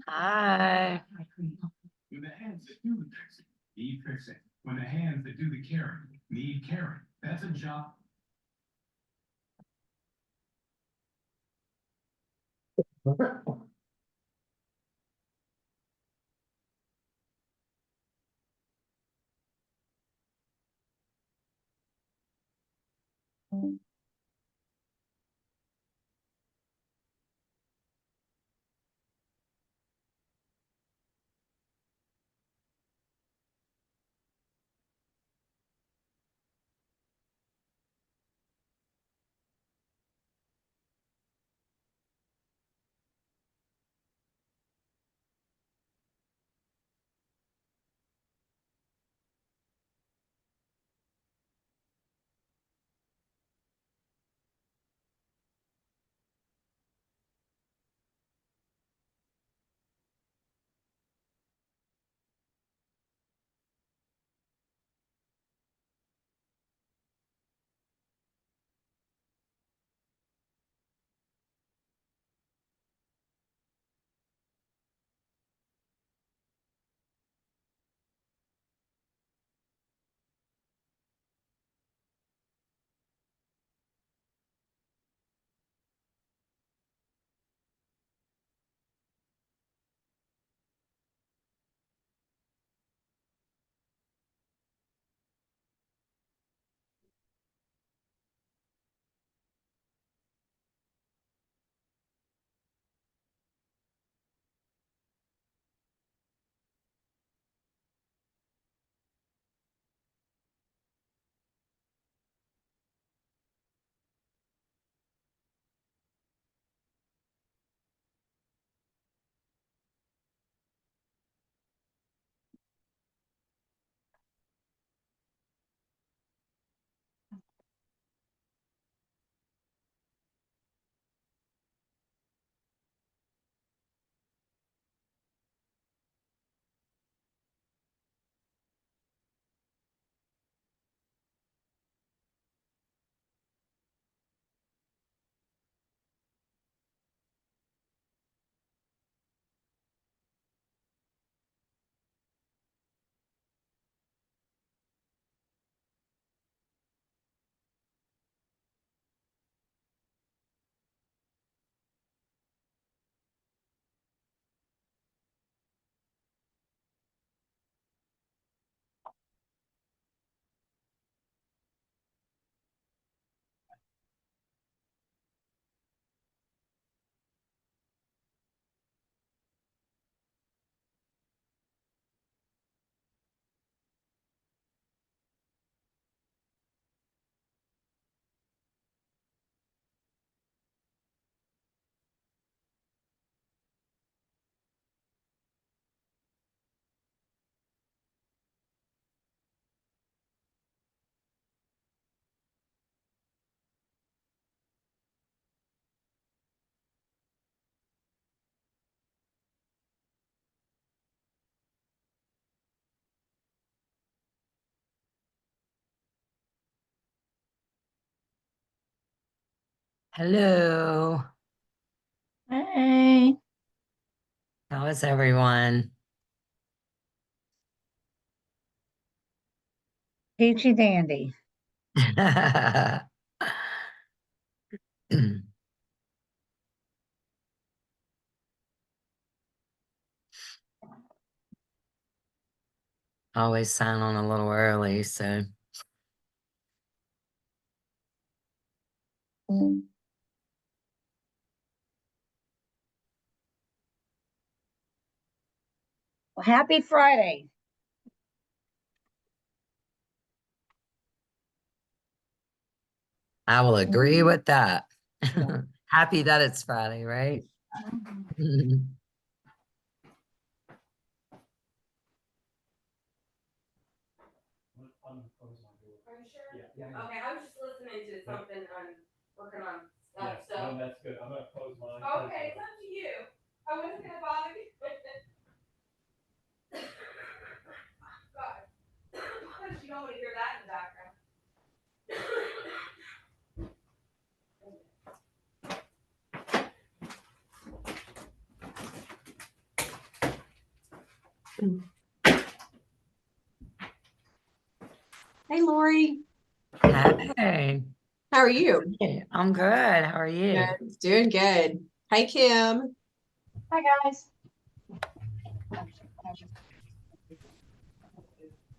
Hi. When the hands that do the fixing need fixing. When the hands that do the caring need caring. That's a job. Hello. Hey, How is everyone? peachy dandy. Always sign on a little early, so Well, happy Friday. I will agree with that. Yeah. Happy that it's Friday, right? Are you sure? Yeah. Okay, I was just listening to something on working on stuff, so. No, that's good. I'm gonna close mine. Okay, it's up to you. I wasn't gonna bother you. God. You don't wanna hear that in the background. Hey, Lori. Hey, How are you? I'm good. How are you? Good. Doing good. Hey, Kim. Hi, guys.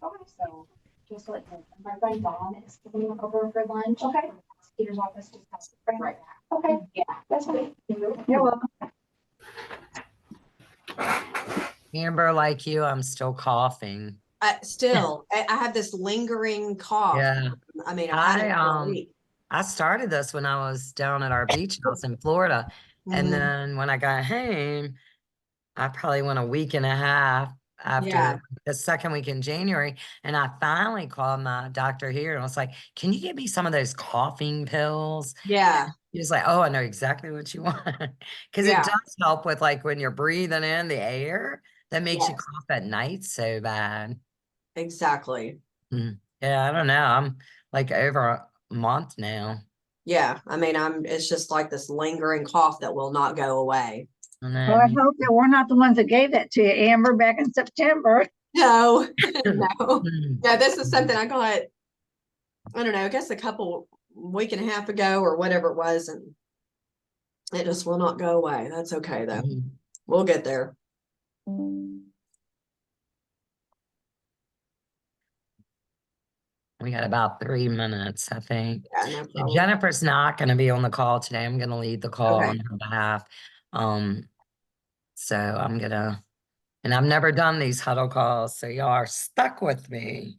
Okay, so just let you know, my friend Dawn is coming over for lunch. Okay. Peter's office just has to bring right back. Okay, yeah, that's fine. You're welcome. Amber, like you, I'm still coughing. I have this lingering cough. Yeah. I mean, I've had it for a I week. I started this when I was down at our beach house in Florida. And Mhm. then when I got home, I probably went a week and a half after Yeah. the second week in January. And I finally called my doctor here and I was like, can you give me some of those coughing pills? Yeah. He was like, oh, I know exactly what you want. Because it Yeah. does help with like when you're breathing in the air that makes you Yes. cough at night so bad. Exactly. Yeah, I don't know. I'm like over a month now. Yeah. I mean, it's just like this lingering cough that will not go away. I Well, I know. hope that we're not the ones that gave that to you, Amber, back in September. No, no. Mm. Yeah, this is something I got, I don't know, I guess a couple week and a half ago or whatever it was, and it just will not go away. That's okay though. Mhm. We'll get there. We got about 3 minutes, I think. Yeah, no So problem. Jennifer's not going to be on the call today. I'm going to lead the call Okay. on her behalf. So I'm gonna, and I've never done these huddle calls, so y'all are stuck with me.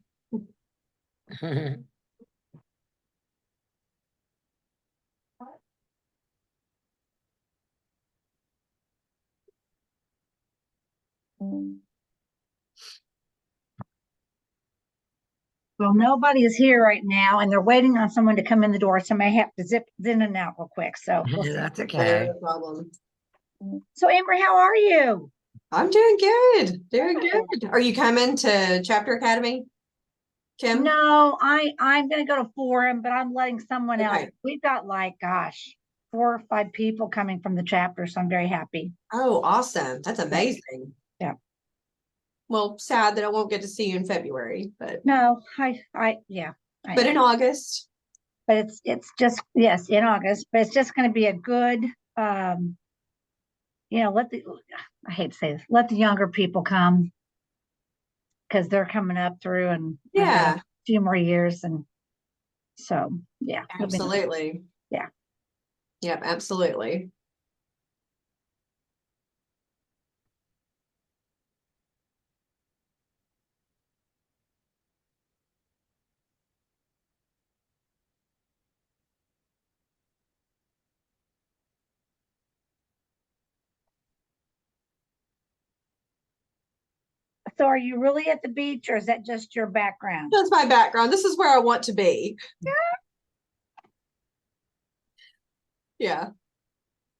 Well, nobody is here right now and they're waiting on someone to come in the door. So I may have to zip in and out real quick. So we'll see. That's okay. No problem. So Amber, how are you? I'm doing good. Doing good. Are you coming to Chapter Academy, Kim? No, I'm gonna go to Forum, but I'm letting someone else. Okay. We've got like, gosh, 4 or 5 people coming from the chapter, so I'm very happy. Oh, awesome. That's amazing. Yeah. Well, sad that I won't get to see you in February, but No, yeah, but in know. August. But it's just, yes, in August, but it's just gonna be a good, I hate to say this, let the younger people come. Cause they're coming up through and I've got Yeah, a few more years and so, yeah. it'll be nice. absolutely. Yeah. Yep, absolutely. So are you really at the beach or is that just your background? That's my background. This is where I want to be. Yeah.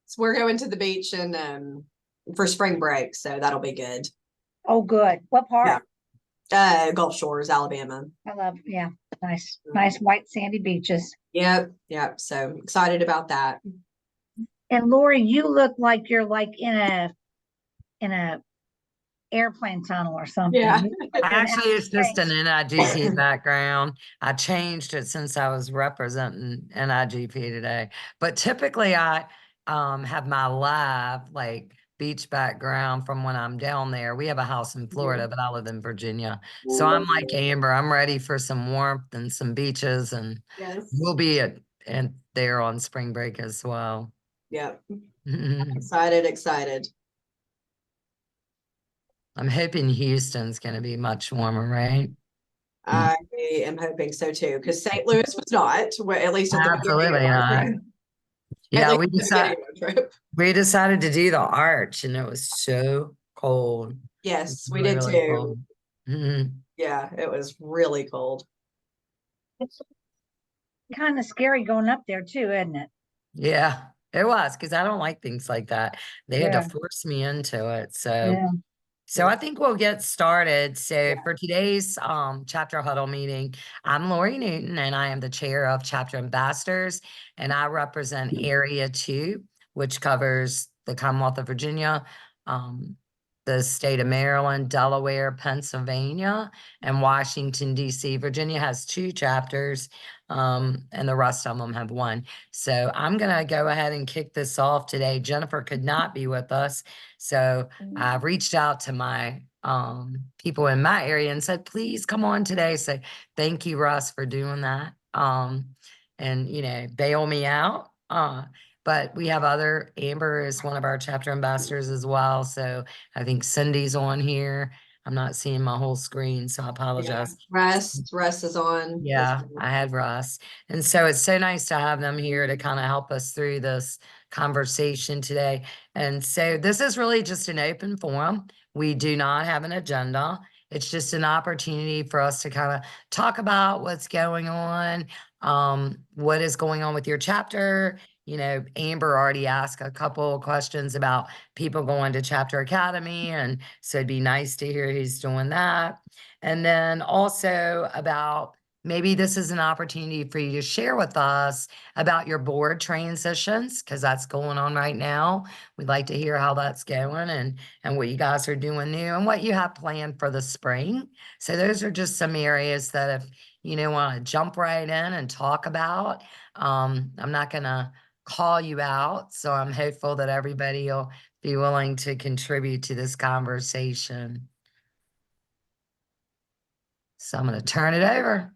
So we're going to the beach and for spring break, so that'll be good. Oh, good. What part? Gulf Shores, Alabama. I love, yeah, nice white sandy beaches. Yep, yep. So excited about that. And Lori, you look like you're like in a airplane tunnel or something. Yeah. You look like you're in Actually, it's outer just an space. NIGP background. I changed it since I was representing NIGP today. But typically I have my live like beach background from when I'm down there. We have a house in Florida, but I live in Virginia. So I'm like Amber, I'm ready for some warmth and some beaches, and Yes. we'll be and there on spring break as well. Yep. I'm Excited. hoping Houston's going to be much warmer, right? I am hoping so too, because St. Louis was not, well, at least at the beginning Absolutely of our not. trip. At Yeah, least at the beginning of our trip. we decided to do the arch and it was so cold. Yes, we Really, did really too. cold. Mhm. Yeah, it was really cold. It's kind of scary going up there too, isn't it? Yeah, it was because I don't like things like that. They had to Yeah. force me into it. Yeah. So I think we'll get started. So Yeah. for today's chapter huddle meeting, I'm Lori Newton and I am the chair of chapter ambassadors, and I represent Area 2, which covers the Commonwealth of Virginia, the state of Maryland, Delaware, Pennsylvania, and Washington, D.C. Virginia has 2 chapters, and the rest of them have 1. So I'm going to go ahead and kick this off today. Jennifer could not be with us. So I reached out to my people in my area and said, please come on today. So thank you, Russ, for doing that. And, you know, bail me out. But we have Amber is one of our chapter ambassadors as well. So I think Cindy's on here. I'm not seeing my whole screen, so I apologize. Russ is on. Yeah, I had Russ. And so it's so nice to have them here to kind of help us through this conversation today. And so this is really just an open forum. We do not have an agenda. It's just an opportunity for us to kind of talk about what's going on, what is going on with your chapter. You know, Amber already asked a couple of questions about people going to Chapter Academy, and so it'd be nice to hear who's doing that. And then also about maybe this is an opportunity for you to share with us about your board transitions, because that's going on right now. We'd like to hear how that's going and what you guys are doing new and what you have planned for the spring. So those are just some areas that if you know want to jump right in and talk about, I'm not gonna call you out. So I'm hopeful that everybody will be willing to contribute to this conversation. So I'm going to turn it over.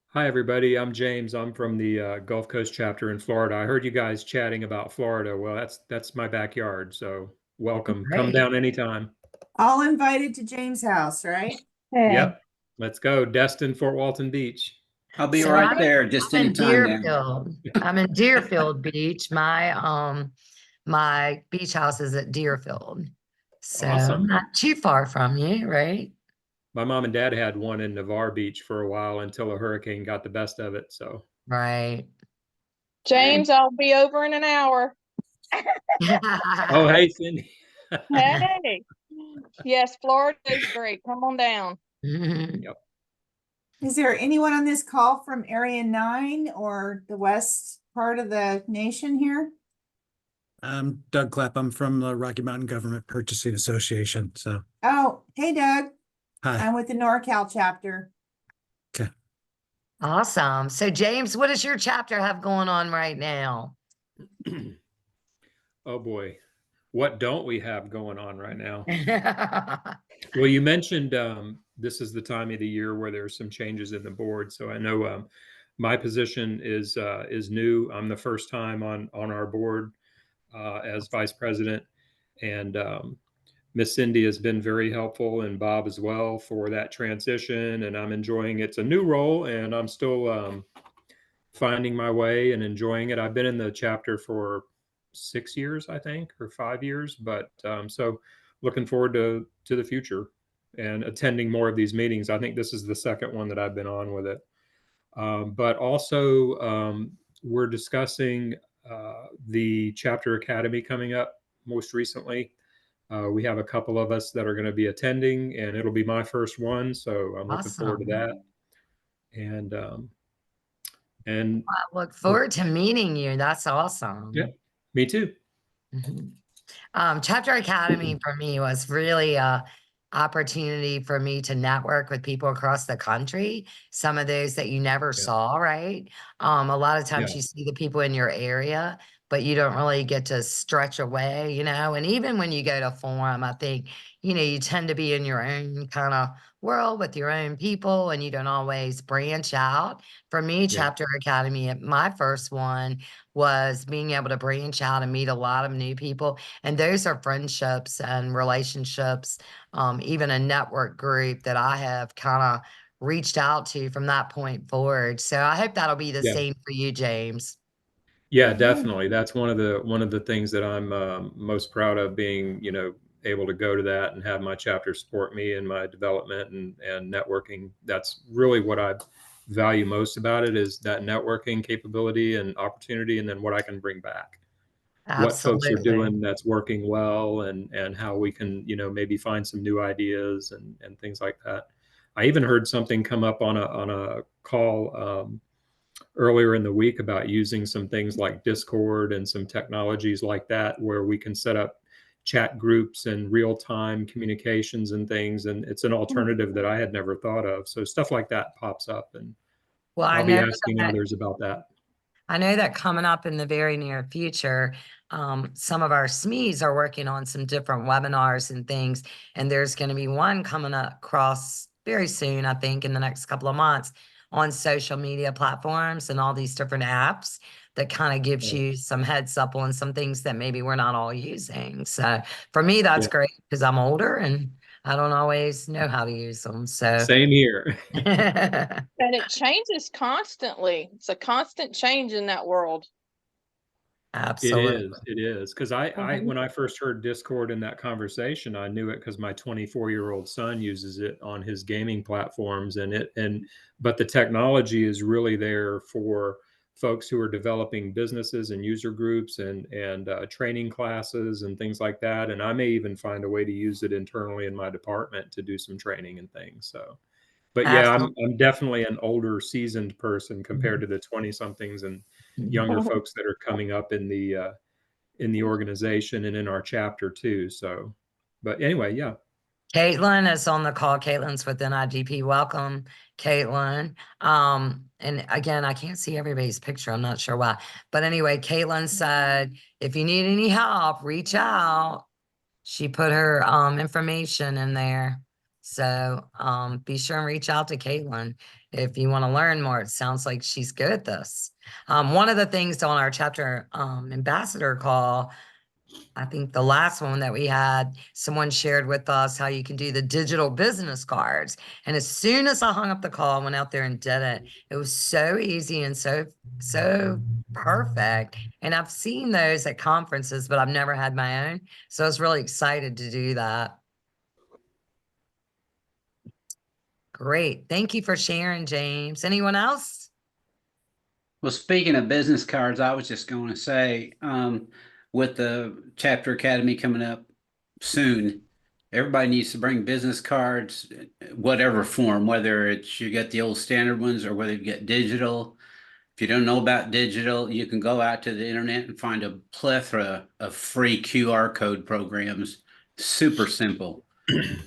Hi, everybody. I'm James. I'm from the Gulf Coast chapter in Florida. I heard you guys chatting about Florida. Well, that's my backyard. So welcome. Come Great. down anytime. All invited to James' house, right? Hey. Yep. Let's go. Destin, Fort Walton Beach. I'll be So right there just I'm in anytime there. Deerfield. I'm in Deerfield Beach. My beach house is at Deerfield. So Awesome. not too far from you, right? My mom and dad had one in Navarre Beach for a while until a hurricane got the best of it. So Right. James, I'll be over in an hour. oh, hey, Cindy. Hey. Yes, Florida is great. Come on down. Yep. Is there anyone on this call from Area 9 or the west part of the nation here? I'm Doug Clapp. I'm from the Rocky Mountain Government Purchasing Association. So, Oh, hey, Doug. hi. I'm with the NorCal chapter. Okay. Awesome. So James, what does your chapter have going on right now? Oh boy, what don't we have going on right now? Well, you mentioned this is the time of the year where there's some changes in the board. So I know my position is new. I'm the first time on our board as vice president, and Miss Cindy has been very helpful, and Bob as well for that transition. And I'm enjoying it. It's a new role, and I'm still finding my way and enjoying it. I've been in the chapter for 6 years, I think, or 5 years, but so looking forward to the future and attending more of these meetings. I think this is the second one that I've been on with it. But also we're discussing the Chapter Academy coming up most recently. We have a couple of us that are going to be attending, and it'll be my first one. So I'm looking forward to that. And I look forward to meeting you. That's awesome. yeah, me too. Chapter Academy for me was really a opportunity for me to network with people across the country. Some of those that you never saw, right? A lot of times you see the people in your area, but you don't really get to stretch away, you know? And even when you go to forum, I think, you know, you tend to be in your own kind of world with your own people and you don't always branch out. For me, Chapter Academy, my first one was being able to branch out and meet a lot of new people. And those are friendships and relationships, even a network group that I have kind of reached out to from that point forward. So I hope that'll be the same for you, James. Yeah, definitely. That's one of the things that I'm most proud of, being, you know, able to go to that and have my chapter support me in my development and networking. That's really what I value most about it, is that networking capability and opportunity, and then what I can bring back. What folks are Absolutely. doing that's working well, and how we can, you know, maybe find some new ideas and things like that. I even heard something come up on a call earlier in the week about using some things like Discord and some technologies like that where we can set up chat groups and real-time communications and things. And it's an alternative that I had never thought of. So stuff like that pops up, and Well, I'll be asking others about that. I know that coming up in the very near future, some of our SMEs are working on some different webinars and things, and there's going to be one coming across very soon, I think, in the next couple of months on social media platforms and all these different apps that kind of gives you some heads up on some things that maybe we're not all using. So for me, that's Yeah. great because I'm older and I don't always know how to use them. So Same here. And it changes constantly. It's a constant change in that world. absolutely. It is. Because when I first heard Discord in that conversation, I knew it because my 24-year-old son uses it on his gaming platforms, but the technology is really there for folks who are developing businesses and user groups and training classes and things like that. And I may even find a way to use it internally in my department to do some training and things. So, but yeah, I'm definitely an older, seasoned person compared to the 20-somethings and younger folks that are coming up in the organization and in our chapter too. So, but anyway, yeah. Caitlin is on the call. Caitlin's with NIGP. Welcome, Caitlin. And again, I can't see everybody's picture. I'm not sure why. But anyway, Caitlin said, if you need any help, reach out. She put her information in there. So be sure and reach out to Caitlin if you want to learn more. It sounds like she's good at this. One of the things on our chapter ambassador call, I think the last one that we had, someone shared with us how you can do the digital business cards. And as soon as I hung up the call, I went out there and did it. It was so easy and so perfect. And I've seen those at conferences, but I've never had my own. So I was really excited to do that. Great. Thank you for sharing, James. Anyone else? Well, speaking of business cards, I was just going to say, with the Chapter Academy coming up soon, everybody needs to bring business cards, whatever form, whether it's you get the old standard ones or whether you get digital. If you don't know about digital, you can go out to the internet and find a plethora of free QR code programs. Super simple.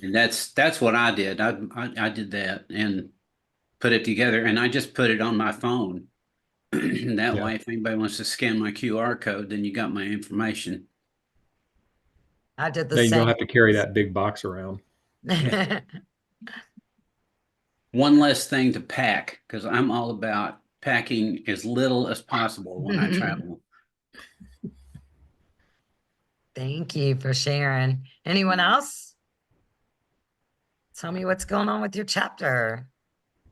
And that's what I did. I did that and put it together, and I just put it on my phone. That way, if anybody wants to scan my QR code, then you got my information. I did the Then you same. don't have to carry that big box around. One less thing to pack, because I'm all about packing as little as possible when I travel. Thank you for sharing. Anyone else? Tell me what's going on with your chapter.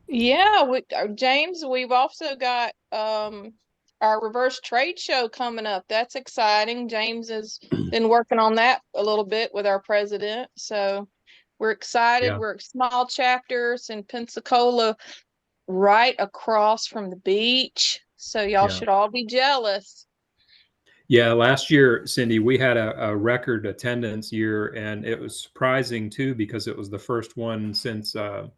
Yeah, James, we've also got our reverse trade show coming up. That's exciting. James has been working on that a little bit with our president. So we're excited. Yeah. We're small chapters in Pensacola, right across from the beach. So y'all should all be jealous. Yeah, last year, Cindy, we had a record attendance year, and it was surprising too because it was the first one since the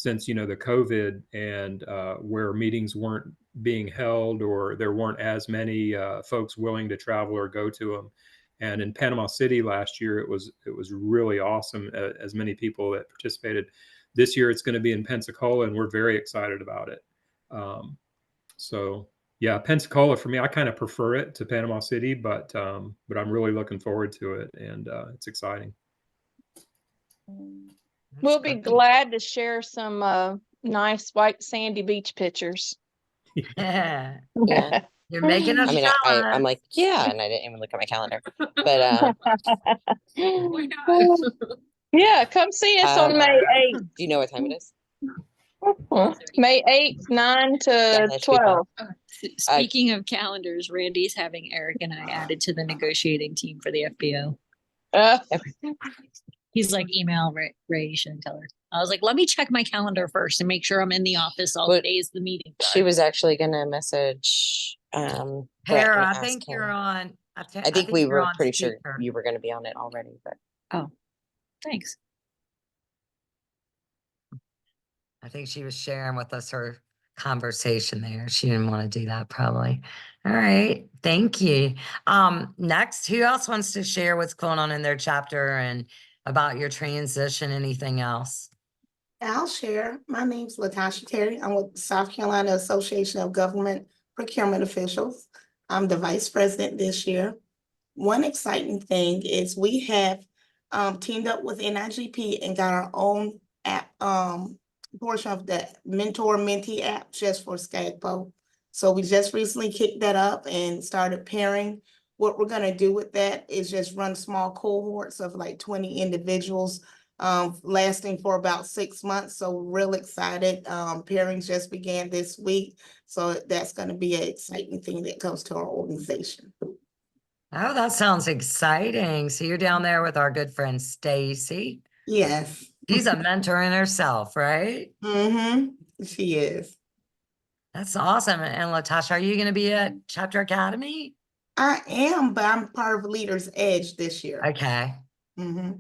COVID and where meetings weren't being held or there weren't as many folks willing to travel or go to them. And in Panama City last year, it was really awesome. As many people that participated. This year, it's going to be in Pensacola, and we're very excited about it. So. Yeah, Pensacola for me, I kind of prefer it to Panama City, but I'm really looking forward to it, and it's exciting. We'll be glad to share some nice white sandy beach pictures. Yeah. Yeah. You're making us jealous. I'm like, yeah, and I didn't even look at my calendar. But yeah, come see us on May 8th. Do you know what time it is? May 8th, 9 to 12. Speaking of calendars, Randy's having Eric and I added to the negotiating team for the FBO. He's like, email Ray, you shouldn't tell her. I was like, let me check my calendar first and make sure I'm in the office all the days the meeting. She was actually gonna message Tara, I think you're on. I think we were pretty sure you were gonna be on it already, but oh, thanks. I think she was sharing with us her conversation there. She didn't want to do that probably. All right. Thank you. Next, who else wants to share what's going on in their chapter and about your transition? Anything else? I'll share. My name's Latasha Terry. I'm with the South Carolina Association of Government Procurement Officials. I'm the vice president this year. One exciting thing is we have teamed up with NIGP and got our own app, portion of the mentor mentee app just for SCAGPO. So we just recently kicked that up and started pairing. What we're gonna do with that is just run small cohorts of like 20 individuals, lasting for about 6 months. So real excited. Pairings just began this week. So that's gonna be an exciting thing that comes to our organization. Oh, that sounds exciting. So you're down there with our good friend Stacy. Yes. She's a mentor in herself, right? Mm-hmm. She is. That's awesome. And Latasha, are you going to be at Chapter Academy? I am, but I'm part of Leaders Edge this year. Okay. Mm-hmm.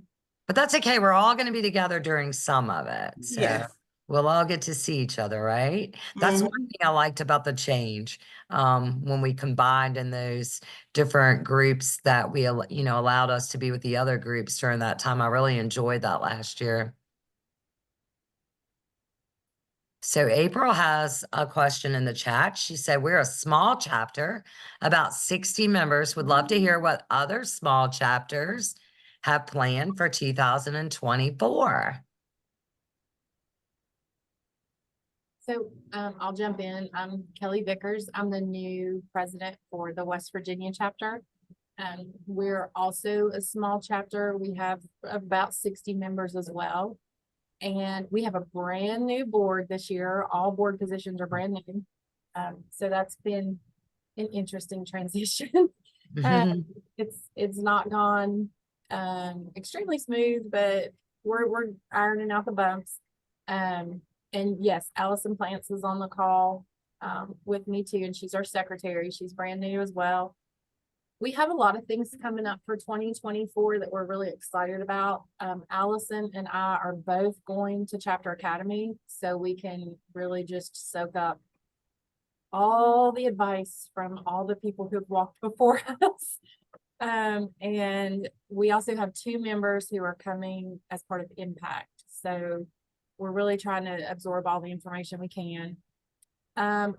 But that's okay. We're all going to be together during some of it. So Yes. we'll all get to see each other, right? That's Mhm. one thing I liked about the change. When we combined in those different groups that we, allowed us to be with the other groups during that time. I really enjoyed that last year. So April has a question in the chat. She said, we're a small chapter, about 60 members. Would love to hear what other small chapters have planned for 2024. So I'll jump in. I'm Kelly Vickers. I'm the new president for the West Virginia chapter. We're also a small chapter. We have about 60 members as well. And we have a brand new board this year. All board positions are brand new. So that's been an interesting transition. It's not gone extremely smooth, but we're ironing out the bumps. And yes, Allison Plants is on the call with me too, and she's our secretary. She's brand new as well. We have a lot of things coming up for 2024 that we're really excited about. Allison and I are both going to Chapter Academy, so we can really just soak up all the advice from all the people who've walked before us. And we also have 2 members who are coming as part of Impact. So we're really trying to absorb all the information we can.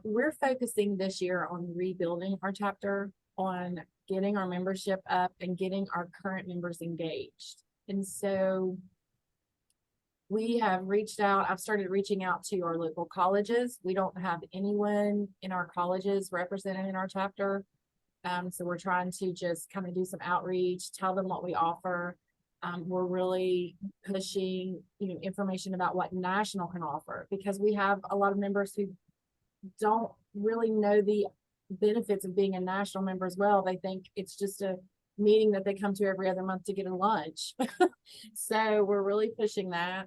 We're focusing this year on rebuilding our chapter, on getting our membership up and getting our current members engaged. And so we have reached out, I've started reaching out to our local colleges. We don't have anyone in our colleges represented in our chapter. So we're trying to just kind of do some outreach, tell them what we offer. We're really pushing, information about what national can offer, because we have a lot of members who don't really know the benefits of being a national member as well. They think it's just a meeting that they come to every other month to get a lunch. So we're really pushing that.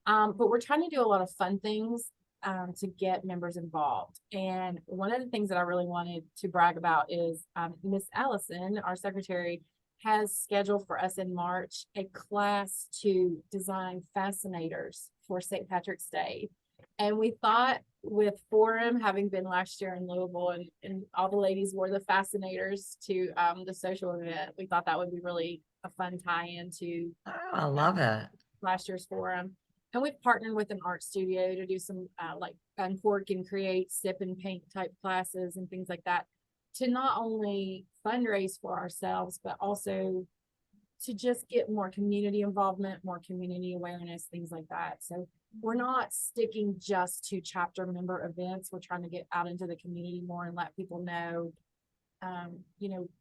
But we're trying to do a lot of fun things to get members involved. And one of the things that I really wanted to brag about is Miss Allison, our secretary, has scheduled for us in March a class to design fascinators for St. Patrick's Day. And we thought, with Forum having been last year in Louisville, and all the ladies wore the fascinators to the social event, we thought that would be really a fun tie-in to I love it. last year's Forum. And we've partnered with an art studio to do some like uncork and create, sip and paint type classes and things like that, to not only fundraise for ourselves, but also to just get more community involvement, more community awareness, things like that. So we're not sticking just to chapter member events. We're trying to get out into the community more and let people know,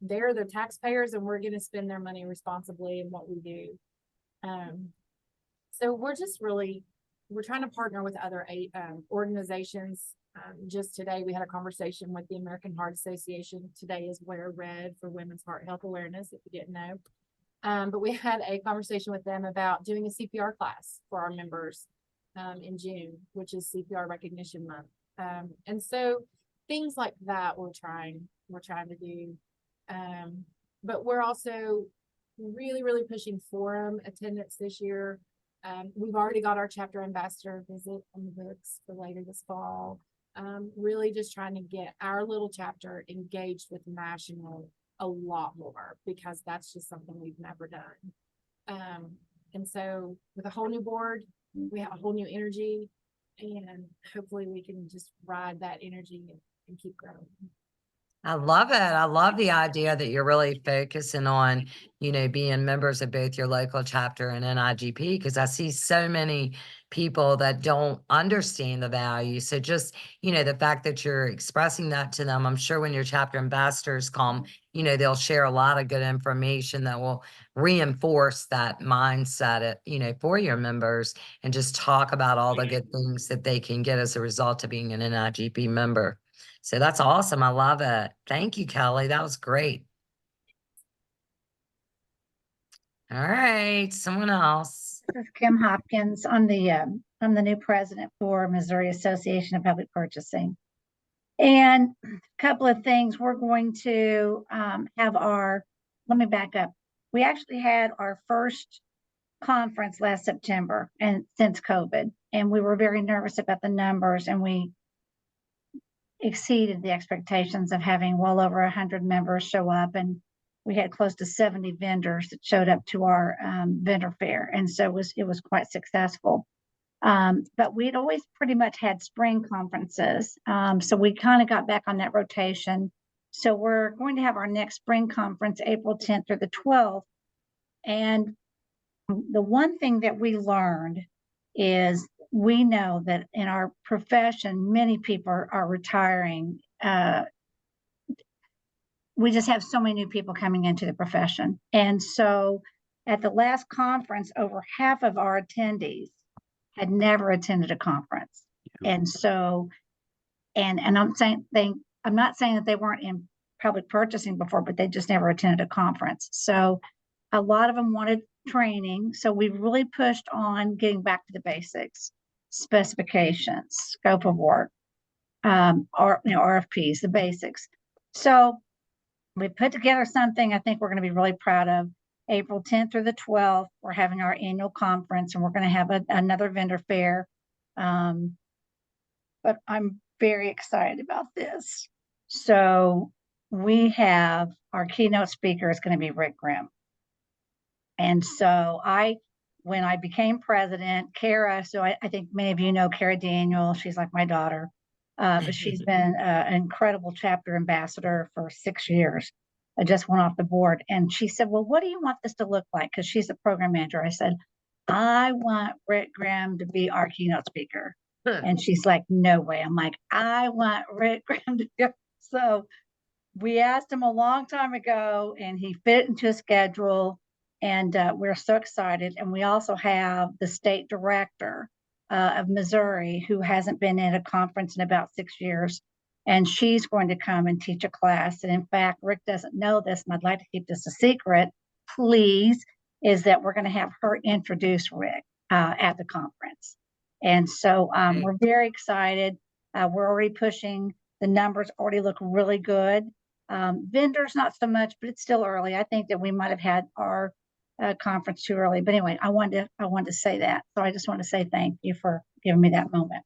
they're the taxpayers and we're going to spend their money responsibly in what we do. So we're just we're trying to partner with other organizations. Just today, we had a conversation with the American Heart Association. Today is Wear Red for Women's Heart Health Awareness, if you didn't know. But we had a conversation with them about doing a CPR class for our members in June, which is CPR Recognition Month. And so things like that we're trying to do. But we're also really pushing Forum attendance this year. We've already got our chapter ambassador visit on the books for later this fall. really just trying to get our little chapter engaged with national a lot more, because that's just something we've never done. And so with a whole new board, we have a whole new energy, and hopefully we can just ride that energy and keep growing. I love it. I love the idea that you're really focusing on, being members of both your local chapter and NIGP, because I see so many people that don't understand the value. So just, the fact that you're expressing that to them, I'm sure when your chapter ambassadors come, they'll share a lot of good information that will reinforce that mindset, for your members, and just talk about all the good things that they can get as a result of being an NIGP member. So that's awesome. I love it. Thank you, Kelly. That was great. All right, someone else. This is Kim Hopkins. I'm the new president for Missouri Association of Public Purchasing. And a couple of things, we're going to let me back up. We actually had our first conference last September, and since COVID, and we were very nervous about the numbers, and we exceeded the expectations of having well over 100 members show up, and we had close to 70 vendors that showed up to our vendor fair, and so it was quite successful. But we'd always pretty much had spring conferences, so we kind of got back on that rotation. So we're going to have our next spring conference April 10th through the 12th, and the one thing that we learned is we know that in our profession, many people are retiring. We just have so many new people coming into the profession. And so at the last conference, over half of our attendees had never attended a conference. And so, and I'm not saying that they weren't in public purchasing before, but they just never attended a conference. So a lot of them wanted training. So we really pushed on getting back to the basics, specifications, scope of work, RFPs, the basics. So we put together something I think we're going to be really proud of. April 10th through the 12th, we're having our annual conference, and we're going to have another vendor fair. But I'm very excited about this. So we have our keynote speaker is going to be Rick Grimm. And so when I became president, Kara, so I think many of you know Kara Daniel, she's like my daughter, but she's been an incredible chapter ambassador for 6 years. I just went off the board, and she said, well, what do you want this to look like? Because she's the program manager. I said, I want Rick Grimm to be our keynote speaker. And she's like, no way. I'm like, I want Rick Grimm to be. So we asked him a long time ago, and he fit into a schedule. And we're so excited. And we also have the state director of Missouri, who hasn't been in a conference in about 6 years. And she's going to come and teach a class. And in fact, Rick doesn't know this, and I'd like to keep this a secret, please, is that we're going to have her introduce Rick at the conference. And so we're very excited. We're already pushing. The numbers already look really good. Vendors, not so much, but it's still early. I think that we might have had our conference too early. But anyway, I wanted to say that. So I just want to say thank you for giving me that moment.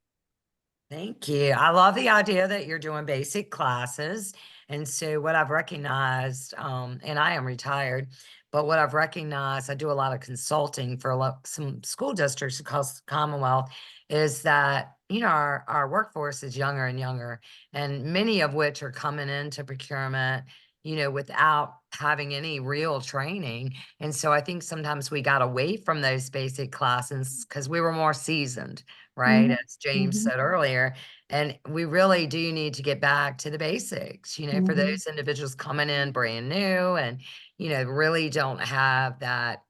Thank you. I love the idea that you're doing basic classes. And so what I've recognized, and I am retired, but what I've recognized, I do a lot of consulting for some school districts across the Commonwealth, is that, our workforce is younger and younger, and many of which are coming into procurement, without having any real training. And so I think sometimes we got away from those basic classes because we were more seasoned, right? As James said earlier. And we really do need to get back to the basics, for those individuals coming in brand new and, really don't have that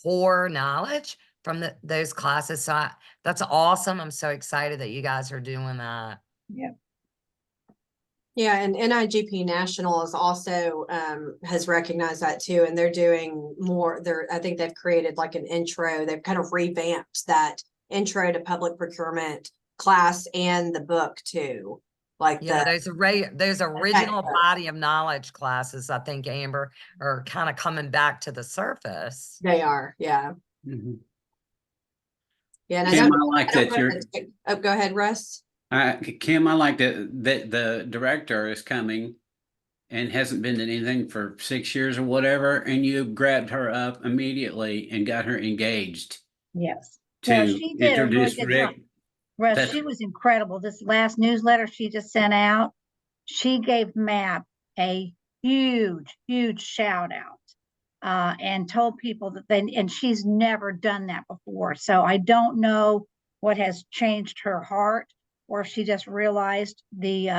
core knowledge from those classes. So that's awesome. I'm so excited that you guys are doing that. Yeah. Yeah, and NIGP National is also has recognized that too, and they're doing more. I think they've created like an intro. They've kind of revamped that intro to public procurement class and the book too. Like those original body of knowledge classes, I think, Amber, are kind of coming back to the surface. They are, yeah. Mm-hmm. Yeah, and Kim, I like that you're. Oh, go ahead, Russ. Kim, I like that the director is coming and hasn't been to anything for 6 years or whatever, and you grabbed her up immediately and got her engaged Yes. Yeah, to she did a really introduce good job. Rick. Russ, That's she was incredible. This last newsletter she just sent out, she gave MAP a huge, huge shout out. And told people that and she's never done that before. So I don't know what has changed her heart, or if she just realized the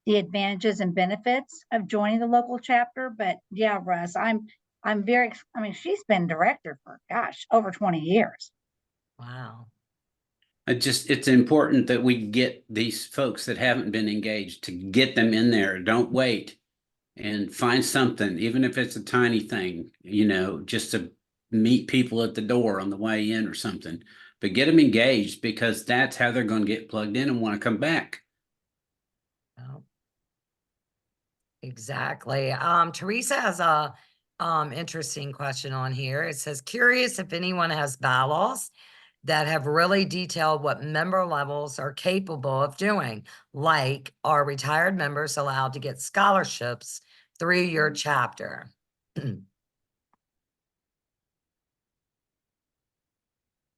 advantages and benefits of joining the local chapter. But yeah, Russ, I'm very, I mean, she's been director for, gosh, over 20 years. Wow. it's important that we get these folks that haven't been engaged to get them in there. Don't wait, and find something, even if it's a tiny thing, just to meet people at the door on the way in or something. But get them engaged, because that's how they're going to get plugged in and want to come back. Oh, exactly. Teresa has a interesting question on here. It says, curious if anyone has bylaws that have really detailed what member levels are capable of doing. Like, are retired members allowed to get scholarships through your chapter? And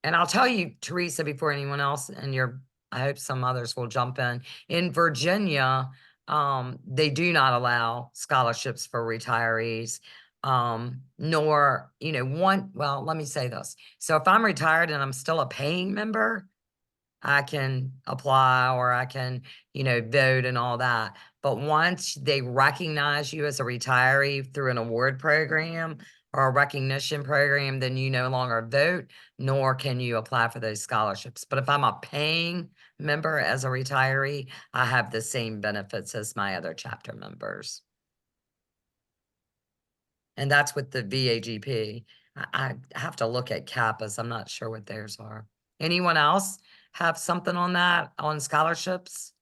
I'll tell you, Teresa, before anyone else, and I hope some others will jump in. In Virginia, they do not allow scholarships for retirees, nor, well, let me say this. So if I'm retired and I'm still a paying member, I can apply, or I can, vote and all that. But once they recognize you as a retiree through an award program or a recognition program, then you no longer vote, nor can you apply for those scholarships. But if I'm a paying member as a retiree, I have the same benefits as my other chapter members. And that's with the VAGP. I have to look at CAPAs. I'm not sure what theirs are. Anyone else have something on that, on scholarships?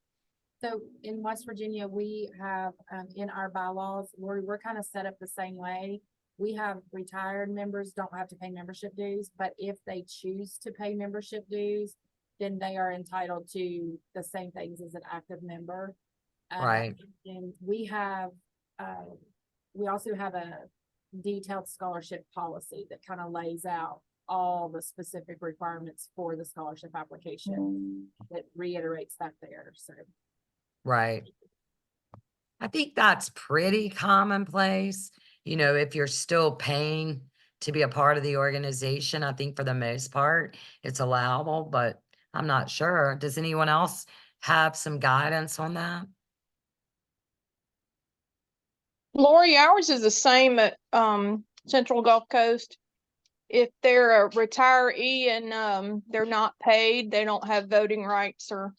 So in West Virginia, we have, in our bylaws, we're kind of set up the same way. We have retired members don't have to pay membership dues, but if they choose to pay membership dues, then they are entitled to the same things as an active member. Right. And we also have a detailed scholarship policy that kind of lays out all the specific requirements for the scholarship application that reiterates that there. So Right. I think that's pretty commonplace. If you're still paying to be a part of the organization, I think for the most part, it's allowable, but I'm not sure. Does anyone else have some guidance on that? Lori, ours is the same at Central Gulf Coast. If they're a retiree and they're not paid, they don't have voting rights, or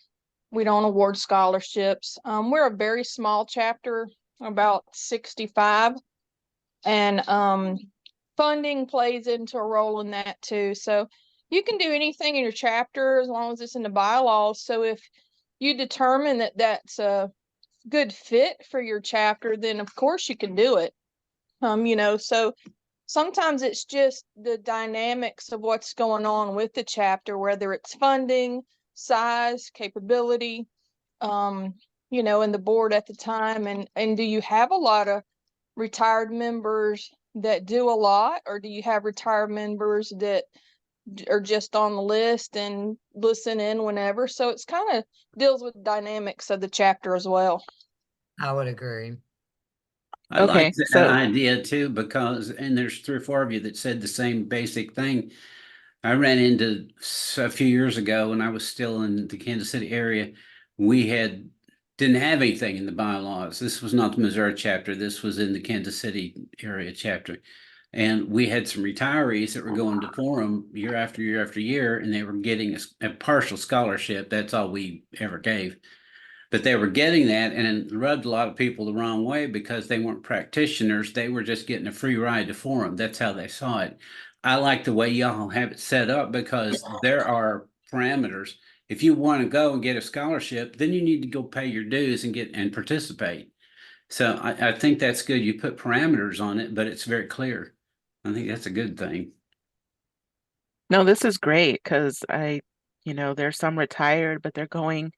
we don't award scholarships. We're a very small chapter, about 65, and funding plays into a role in that too. So you can do anything in your chapter as long as it's in the bylaws. So if you determine that that's a good fit for your chapter, then of course you can do it. So sometimes it's just the dynamics of what's going on with the chapter, whether it's funding, size, capability, and the board at the time. And do you have a lot of retired members that do a lot, or do you have retired members that are just on the list and listen in whenever? So it's kind of deals with dynamics of the chapter as well. I would agree. I like that idea too, because, and there's 3 or 4 of you that said the same basic thing. I ran into a few years ago when I was still in the Kansas City area. We didn't have anything in the bylaws. This was not the Missouri chapter. This was in the Kansas City area chapter. And we had some retirees that were going to forum year after year after year, and they were getting a partial scholarship. That's all we ever gave. But they were getting that, and it rubbed a lot of people the wrong way because they weren't practitioners. They were just getting a free ride to forum. That's how they saw it. I like the way y'all have it set up, because there are parameters. If you want to go and get a scholarship, then you need to go pay your dues and participate. So I think that's good. You put parameters on it, but it's very clear. I think that's a good thing. No, this is great, because I You know, there's some retired, but they're coming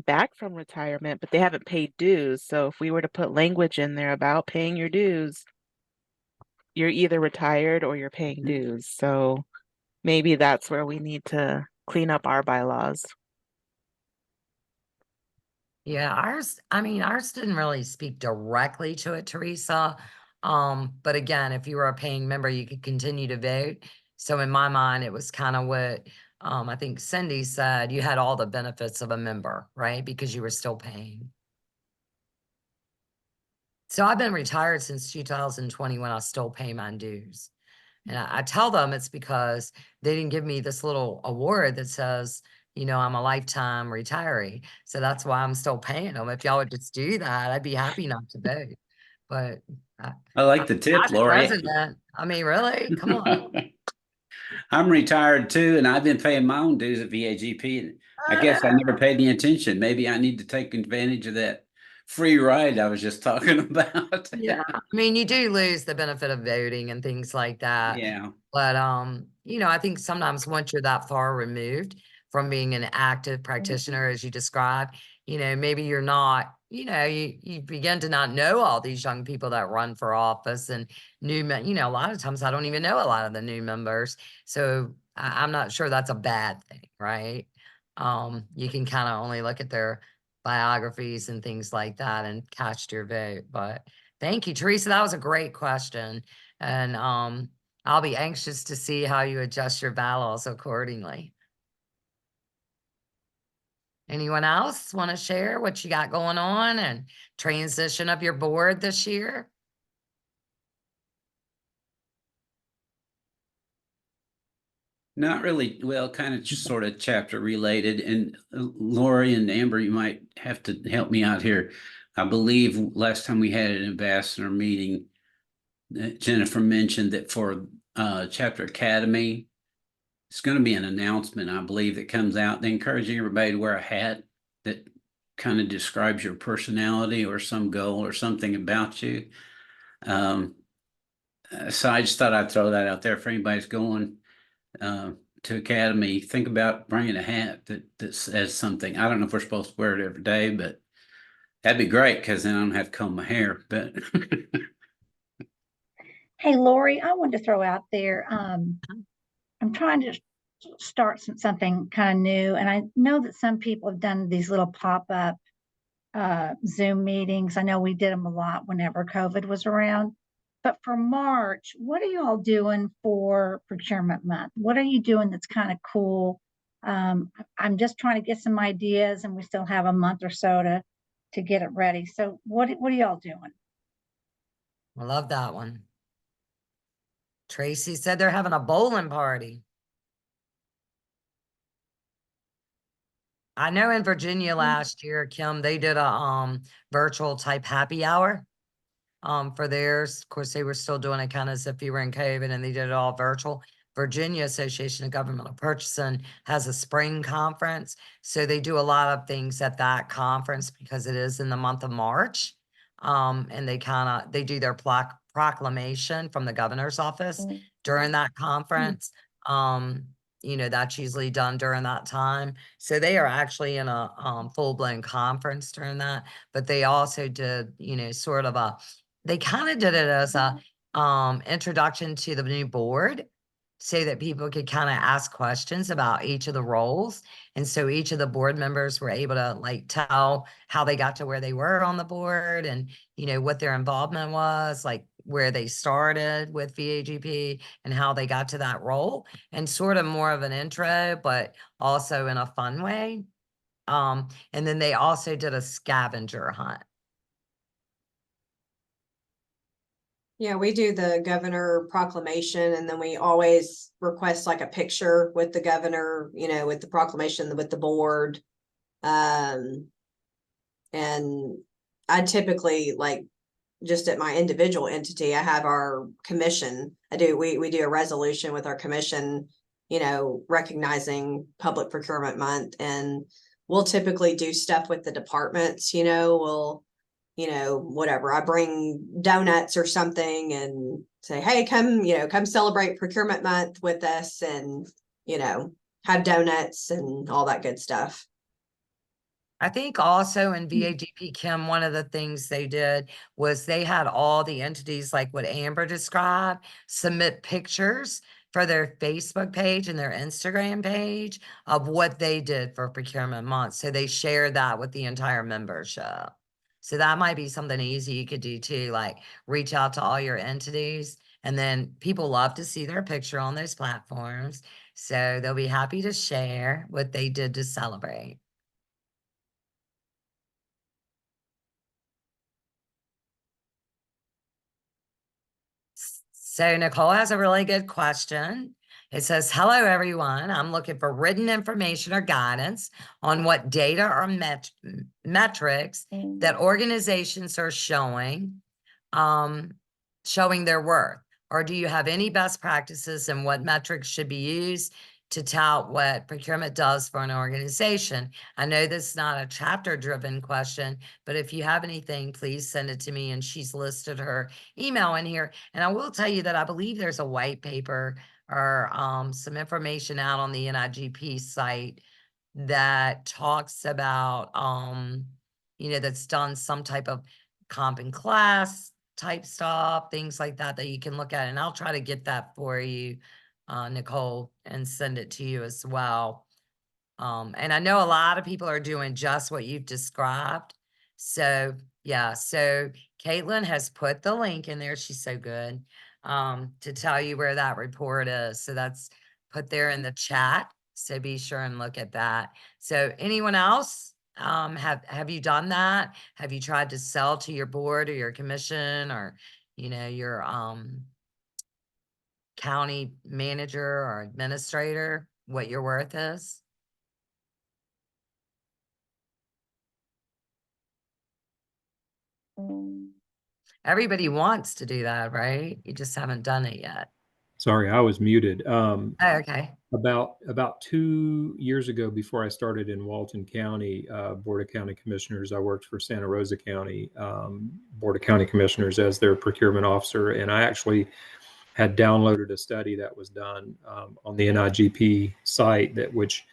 back from retirement, but they haven't paid dues. So if we were to put language in there about paying your dues, you're either retired or you're paying dues. So maybe that's where we need to clean up our bylaws. Yeah, ours didn't really speak directly to it, Teresa. But again, if you were a paying member, you could continue to vote. So in my mind, it was kind of what I think Cindy said, you had all the benefits of a member, right? Because you were still paying. So I've been retired since 2020 when I still pay my dues. And I tell them it's because they didn't give me this little award that says, you know, I'm a lifetime retiree. So that's why I'm still paying them. If y'all would just do that, I'd be happy not to vote. But I like the tip, as Lori. president, I mean, really? Come on. I'm retired too, and I've been paying my own dues at VAGP. And I guess I never paid any attention. Maybe I need to take advantage of that free ride I was just talking about. Yeah, I mean, you do lose the benefit of voting and things like that. Yeah. But you know, I think sometimes once you're that far removed from being an active practitioner, as you described, you know, maybe you're not, you know, you begin to not know all these young people that run for office and you know, a lot of times I don't even know a lot of the new members. So I'm not sure that's a bad thing, right? You can kind of only look at their biographies and things like that and cast your vote. But thank you, Teresa. That was a great question. And I'll be anxious to see how you adjust your bylaws accordingly. Anyone else want to share what you got going on and transition of your board this year? Not really. Well, kind of just sort of chapter related. And Lori and Amber, you might have to help me out here. I believe last time we had an ambassador meeting, Jennifer mentioned that for Chapter Academy, it's going to be an announcement, I believe, that comes out encouraging everybody to wear a hat that kind of describes your personality or some goal or something about you. So I just thought I'd throw that out there for anybody's going to Academy. Think about bringing a hat that says something. I don't know if we're supposed to wear it every day, but that'd be great because then I don't have to comb my hair. But Hey, Lori, I wanted to throw out there, I'm trying to start something kind of new. And I know that some people have done these little pop-up Zoom meetings. I know we did them a lot whenever COVID was around. But for March, what are you all doing for procurement month? What are you doing that's kind of cool? I'm just trying to get some ideas, and we still have a month or so to get it ready. So what are y'all doing? I love that one. Tracy said they're having a bowling party. I know in Virginia last year, Kim, they did a virtual type happy hour for theirs. Of course, they were still doing it kind of as if you were in COVID, and they did it all virtual. Virginia Association of Governmental Purchasing has a spring conference. So they do a lot of things at that conference because it is in the month of March. And they do their proclamation from the governor's office during that conference. You know, that's usually done during that time. So they are actually in a full-blown conference during that, but they also did, you know, sort of they kind of did it as a introduction to the new board so that people could kind of ask questions about each of the roles. And so each of the board members were able to like tell how they got to where they were on the board and, you know, what their involvement was, like where they started with VAGP and how they got to that role, and sort of more of an intro, but also in a fun way. And then they also did a scavenger hunt. Yeah, we do the governor proclamation, and then we always request like a picture with the governor, you know, with the proclamation, with the board. And I typically, like, just at my individual entity, I have our commission. We do a resolution with our commission, you know, recognizing Public Procurement Month, and we'll typically do stuff with the departments, you know, you know, whatever, I bring donuts or something and say, hey, come celebrate Procurement Month with us. And, you know, have donuts and all that good stuff. I think also in VAGP Kim, one of the things they did was they had all the entities like what Amber described, submit pictures for their Facebook page and their Instagram page of what they did for procurement month. So they shared that with the entire membership. So that might be something easy you could do too, like reach out to all your entities. And then people love to see their picture on those platforms. So they'll be happy to share what they did to celebrate. So Nicole has a really good question. It says, hello, everyone. I'm looking for written information or guidance on what data or metrics that organizations are showing their worth. Or do you have any best practices and what metrics should be used to tout what procurement does for an organization? I know this is not a chapter driven question, but if you have anything, please send it to me. And she's listed her email in here. And I will tell you that I believe there's a white paper or some information out on the NIGP site that talks about, that's done some type of comp and class type stuff, things like that you can look at. And I'll try to get that for you, Nicole, and send it to you as well. And I know a lot of people are doing just what you've described. So yeah, so Caitlin has put the link in there. She's so good, to tell you where that report is. So that's put there in the chat. So be sure and look at that. So anyone else, have you done that? Have you tried to sell to your board or your commission or, your, county manager or administrator, what your worth is? Everybody wants to do that, right? You just haven't done it yet. Sorry, I was muted. Oh, okay. About 2 years ago, before I started in Walton County Board of County Commissioners, I worked for Santa Rosa County Board of County Commissioners as their procurement officer, and I actually had downloaded a study that was done on the NIGP site which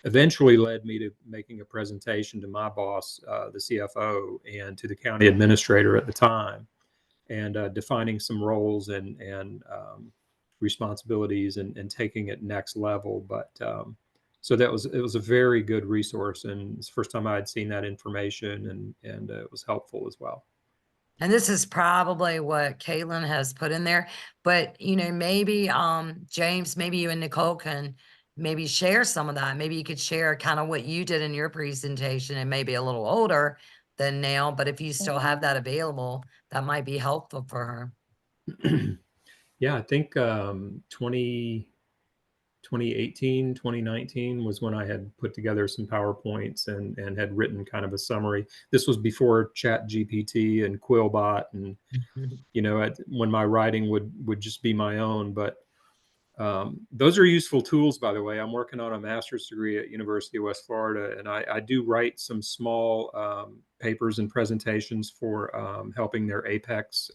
eventually led me to making a presentation to my boss, the CFO, and to the county administrator at the time, and defining some roles and responsibilities and taking it next level. But so it was a very good resource, and it's the first time I had seen that information, and it was helpful as well. And this is probably what Caitlin has put in there, but maybe James, maybe you and Nicole can maybe share some of that. Maybe you could share kind of what you did in your presentation, and maybe a little older than now, but if you still have that available, that might be helpful for her. Yeah, I think 2018, 2019 was when I had put together some PowerPoints and had written kind of a summary. This was before Chat GPT and Quillbot, and when my writing would just be my own. But those are useful tools, by the way. I'm working on a master's degree at University of West Florida, and I do write some small papers and presentations for helping their Apex.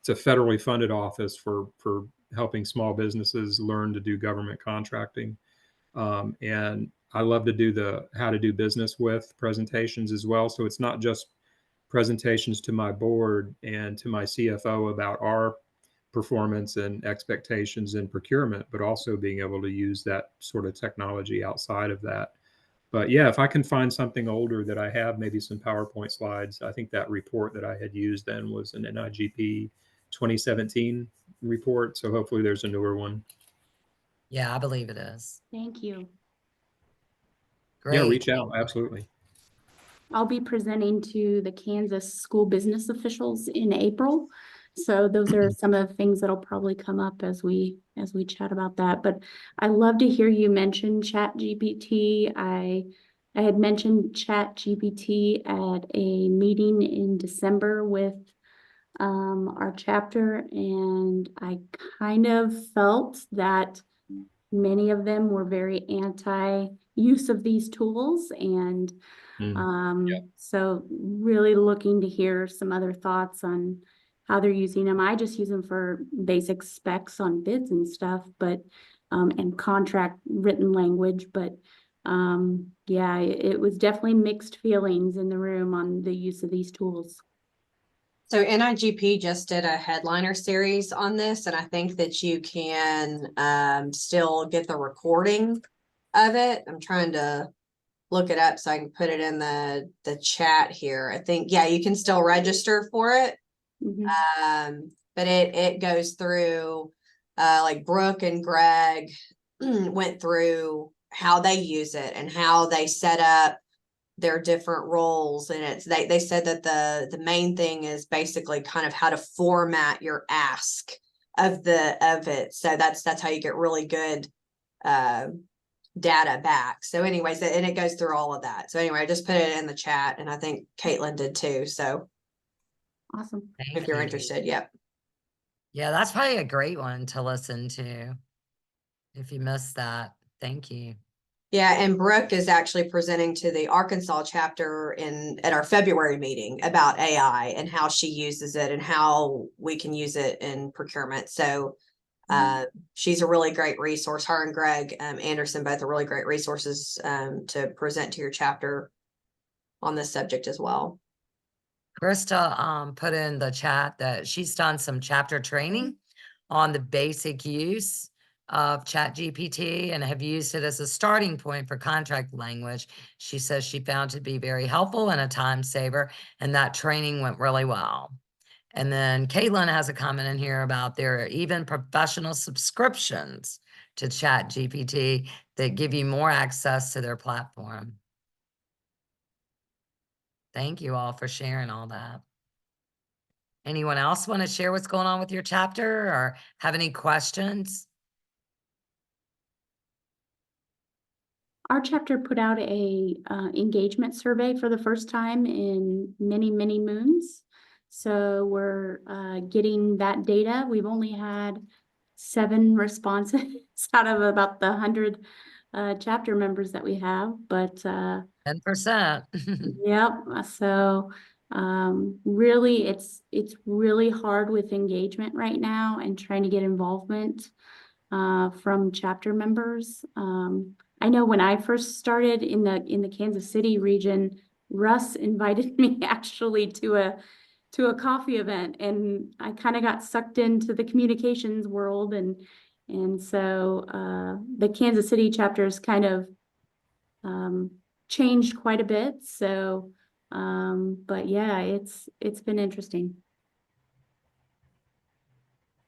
It's a federally funded office for helping small businesses learn to do government contracting. And I love to do how to do business with presentations as well. So it's not just presentations to my board and to my CFO about our performance and expectations in procurement, but also being able to use that sort of technology outside of that. But yeah, if I can find something older that I have, maybe some PowerPoint slides. I think that report that I had used then was an NIGP 2017 report. So hopefully there's a newer one. Yeah, I believe it is. Thank you. Great. Yeah, reach out. Absolutely. I'll be presenting to the Kansas school business officials in April. So those are some of the things that'll probably come up as we chat about that. But I love to hear you mention Chat GPT. I had mentioned Chat GPT at a meeting in December with our chapter, and I kind of felt that many of them were very anti-use of these tools, and so really looking to hear some other thoughts on how they're using them. I just use them for basic specs on bids and stuff, but and contract written language, but yeah, it was definitely mixed feelings in the room on the use of these tools. So NIGP just did a headliner series on this, and I think that you can still get the recording of it. I'm trying to look it up so I can put it in the chat here. I think, yeah, you can still register for it. But it goes through like Brooke and Greg went through how they use it and how they set up their different roles. And they said that the main thing is basically kind of how to format your ask of it. So that's how you get really good data back. So anyways, and it goes through all of that. So anyway, I just put it in the chat, and I think Caitlin did too. So awesome. If you're interested, yep. Yeah, that's probably a great one to listen to. If you missed that, thank you. Yeah, and Brooke is actually presenting to the Arkansas chapter at our February meeting about AI and how she uses it and how we can use it in procurement. So she's a really great resource. Her and Greg Anderson both are really great resources to present to your chapter on this subject as well. Krista put in the chat that she's done some chapter training on the basic use of ChatGPT and have used it as a starting point for contract language. She says she found it to be very helpful and a time saver, and that training went really well. And then Caitlin has a comment in here about there are even professional subscriptions to ChatGPT that give you more access to their platform. Thank you all for sharing all that. Anyone else want to share what's going on with your chapter or have any questions? Our chapter put out a engagement survey for the first time in many, many moons. So we're getting that data. We've only had 7 responses out of about the 100 chapter members that we have, but 10%. Yep. So really it's really hard with engagement right now and trying to get involvement from chapter members. I know when I first started in the Kansas City region, Russ invited me actually to a coffee event, and I kind of got sucked into the communications world, and so the Kansas City chapters kind of changed quite a bit. So but yeah, it's been interesting.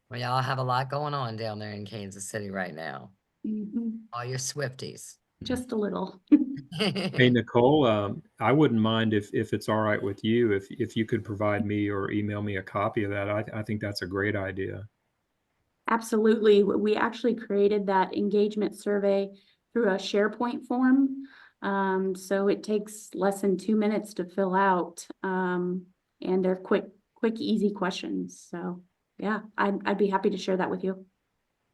Well, y'all have a lot going on down there in Kansas City right now. All your Swifties. Just a little. Hey, Nicole, I wouldn't mind if it's all right with you, if you could provide me or email me a copy of that. I think that's a great idea. Absolutely. We actually created that engagement survey through a SharePoint form. So it takes less than 2 minutes to fill out. And they're quick, easy questions. So yeah, I'd be happy to share that with you.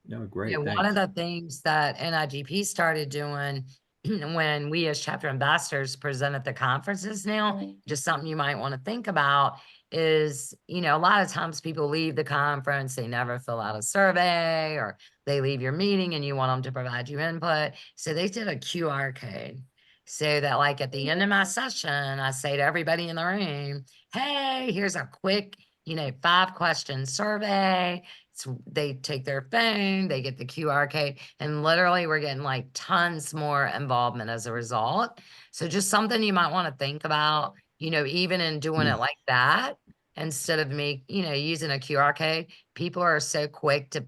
No, great. Yeah, one Thanks. of the things that NIGP started doing when we as chapter ambassadors present at the conferences now, just something you might want to think about is, a lot of times people leave the conference, they never fill out a survey, or they leave your meeting and you want them to provide you input. So they did a QR code. So that like at the end of my session, I say to everybody in the room, hey, here's a quick, 5-question survey. So they take their phone, they get the QR code, and literally we're getting like tons more involvement as a result. So just something you might want to think about, even in doing it like that, instead of me, using a QR code. People are so quick to,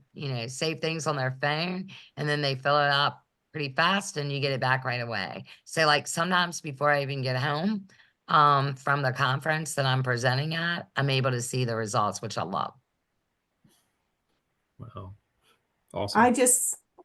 save things on their phone, and then they fill it up pretty fast and you get it back right away. So like sometimes before I even get home from the conference that I'm presenting at, I'm able to see the results, which I love. Wow. Awesome.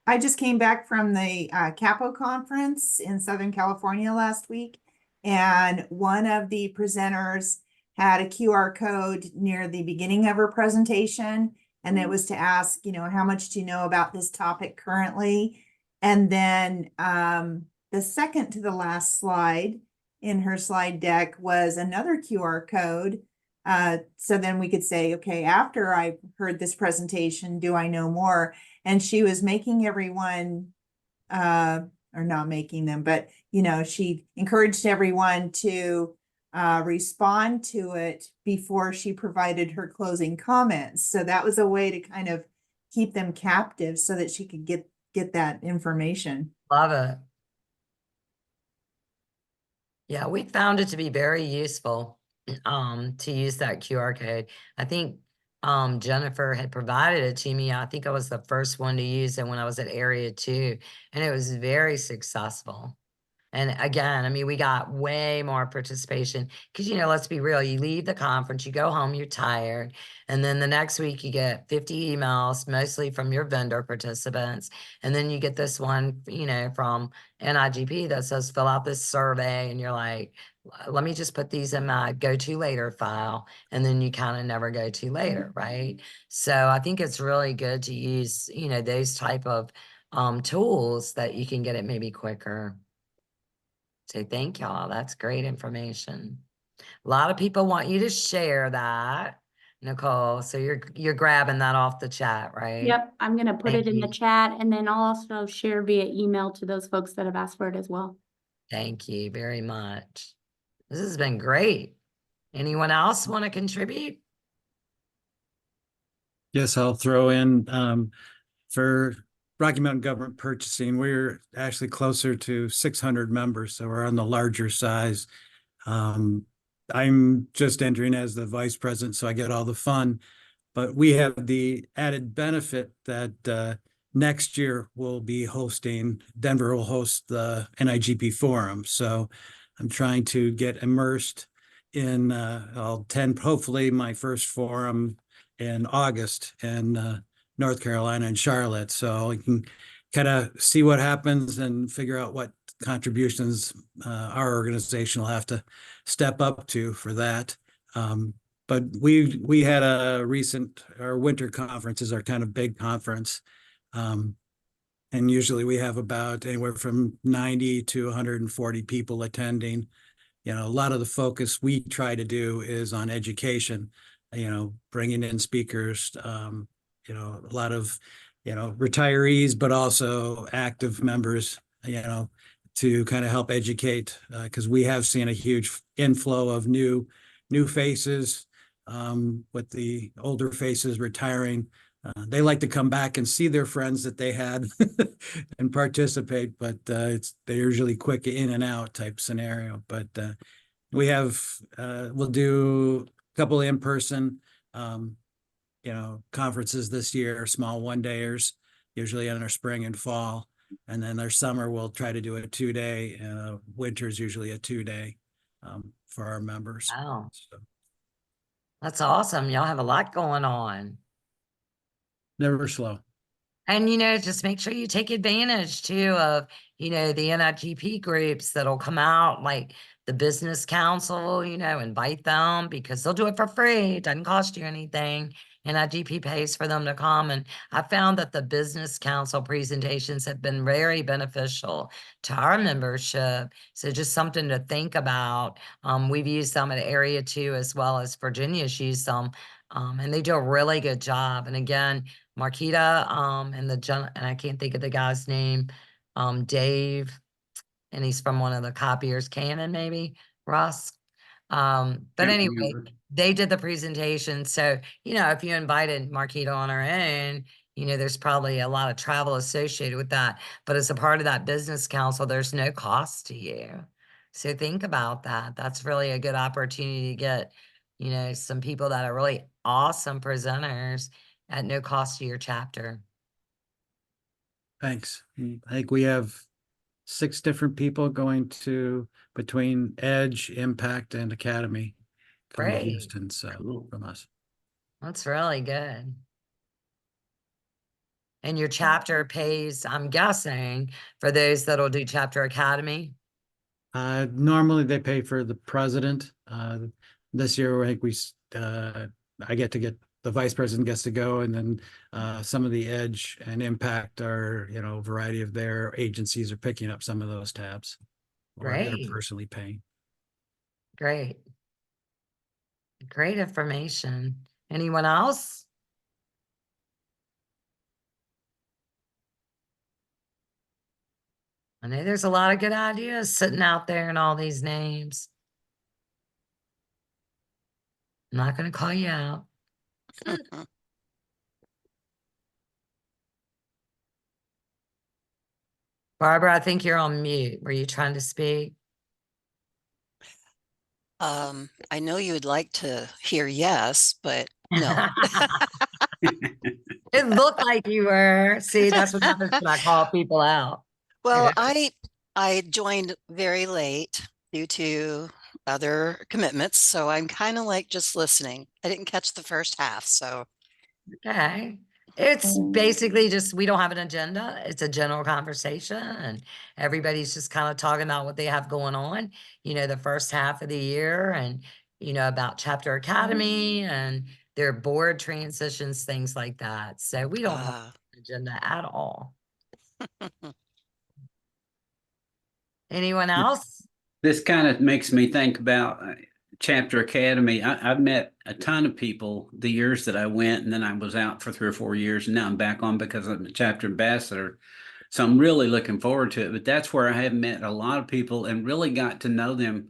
I just came back from the Capo conference in Southern California last week, and one of the presenters had a QR code near the beginning of her presentation, and it was to ask, how much do you know about this topic currently? And then the second to the last slide in her slide deck was another QR code. So then we could say, okay, after I heard this presentation, do I know more? and she was making everyone, or not making them, but she encouraged everyone to respond to it before she provided her closing comments. So that was a way to kind of keep them captive so that she could get that information. Love it. Yeah, we found it to be very useful to use that QR code. I think Jennifer had provided it to me. I think I was the first one to use it when I was at Area 2, and it was very successful. And again, I mean, we got way more participation because, let's be real, you leave the conference, you go home, you're tired. And then the next week you get 50 emails, mostly from your vendor participants. And then you get this one, from NIGP that says, fill out this survey. And you're like, let me just put these in my go to later file. And then you kind of never go to later, right? So I think it's really good to use, those type of tools that you can get it maybe quicker. So thank y'all. That's great information. A lot of people want you to share that, Nicole. So you're grabbing that off the chat, right? Yep, I'm gonna put Thank it in the you. chat, and then I'll also share via email to those folks that have asked for it as well. Thank you very much. This has been great. Anyone else want to contribute? Yes, I'll throw in for Rocky Mountain Government Purchasing, we're actually closer to 600 members, so we're on the larger size. I'm just entering as the vice president, so I get all the fun. But we have the added benefit that next year we'll be hosting, Denver will host the NIGP Forum. So I'm trying to get immersed in, I'll attend hopefully my first forum in August in North Carolina and Charlotte. So I can kind of see what happens and figure out what contributions our organization will have to step up to for that. But we had our winter conference is our kind of big conference. And usually we have about anywhere from 90 to 140 people attending. A lot of the focus we try to do is on education, bringing in speakers, a lot of, retirees, but also active members, to kind of help educate, because we have seen a huge inflow of new faces, with the older faces retiring. They like to come back and see their friends that they had and participate, but they're usually quick in and out type scenario. But we'll do a couple of in-person, conferences this year, small one-dayers, usually in our spring and fall. And then our summer, we'll try to do a 2-day, winter's usually a 2-day for our members. Wow. So, That's awesome. Y'all have a lot going on. never slow. And, just make sure you take advantage too of, the NIGP groups that'll come out, like the business council, invite them because they'll do it for free. It doesn't cost you anything. NIGP pays for them to come. And I found that the business council presentations have been very beneficial to our membership. So just something to think about. We've used them at Area 2 as well as Virginia's used them. And they do a really good job. And again, Marquita, and I can't think of the guy's name, Dave, and he's from one of the copiers, Canon, maybe, Ross. But Can't anyway, remember. they did the presentation. So, if you invited Marquita on her own, there's probably a lot of travel associated with that. But as a part of that business council, there's no cost to you. So think about that. That's really a good opportunity to get, some people that are really awesome presenters at no cost to your chapter. Thanks. I think we have 6 different people going to between Edge, Impact, and Academy coming to Great. Houston. So from us. That's really good. And your chapter pays, I'm guessing, for those that'll do Chapter Academy. Normally they pay for the president. This year, I think I get the vice president gets to go, and then some of the Edge and Impact are, a variety of their agencies are picking up some of those tabs. Or they're Great. personally paying. Great. Great information. Anyone else? I know there's a lot of good ideas sitting out there and all these names. I'm not going to call you out. Barbara, I think you're on mute. Were you trying to speak? I know you would like to hear yes, but no. It looked like you were. See, that's what happens when I call people out. Well, I joined very late due to other commitments, so I'm kind of like just listening. I didn't catch the first half, so Okay. It's basically just, we don't have an agenda. It's a general conversation and everybody's just kind of talking about what they have going on, the first half of the year and, about Chapter Academy and their board transitions, things like that. So we don't have an agenda at all. Anyone else? This kind of makes me think about Chapter Academy. I've met a ton of people the years that I went, and then I was out for 3 or 4 years, and now I'm back on because I'm a chapter ambassador. So I'm really looking forward to it. But that's where I have met a lot of people and really got to know them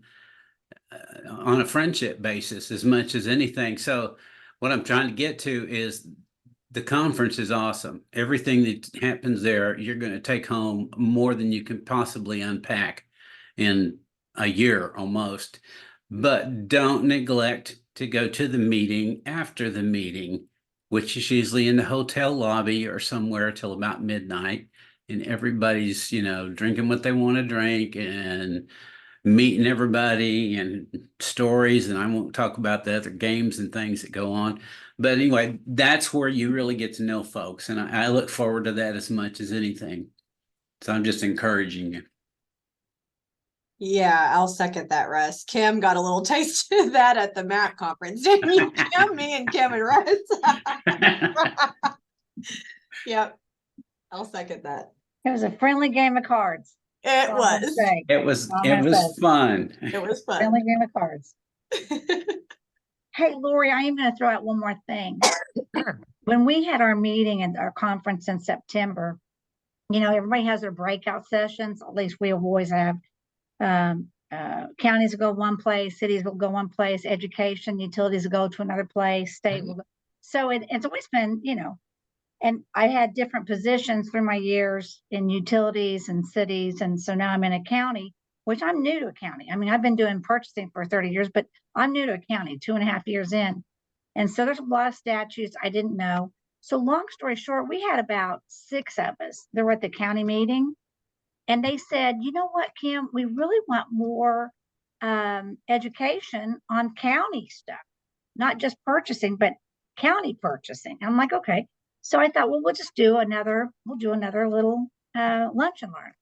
on a friendship basis as much as anything. So what I'm trying to get to is the conference is awesome. Everything that happens there, you're going to take home more than you can possibly unpack in a year almost. But don't neglect to go to the meeting after the meeting, which is usually in the hotel lobby or somewhere till about midnight. And everybody's, drinking what they want to drink and meeting everybody and stories. And I won't talk about the other games and things that go on. But anyway, that's where you really get to know folks. And I look forward to that as much as anything. So I'm just encouraging you. Yeah, I'll second that, Russ. Kim got a little taste of that at the MAC conference, didn't you, Kim? Me and Kim and Russ. Yep, I'll second that. It was a friendly game of cards. It was. It was fun. It was fun. Friendly game of cards. Hey, Lori, I am going to throw out one more thing. When we had our meeting and our conference in September, everybody has their breakout sessions. At least we always have. Counties will go one place, cities will go one place, education, utilities will go to another place, state will go. So it's always been, and I had different positions through my years in utilities and cities. And so now I'm in a county, which I'm new to a county. I mean, I've been doing purchasing for 30 years, but I'm new to a county, 2.5 years in. And so there's a lot of statutes I didn't know. So long story short, we had about 6 of us that were at the county meeting. And they said, you know what, Kim, we really want more education on county stuff, not just purchasing, but county purchasing. I'm like, okay. So I thought, well, we'll do another little lunch and learn.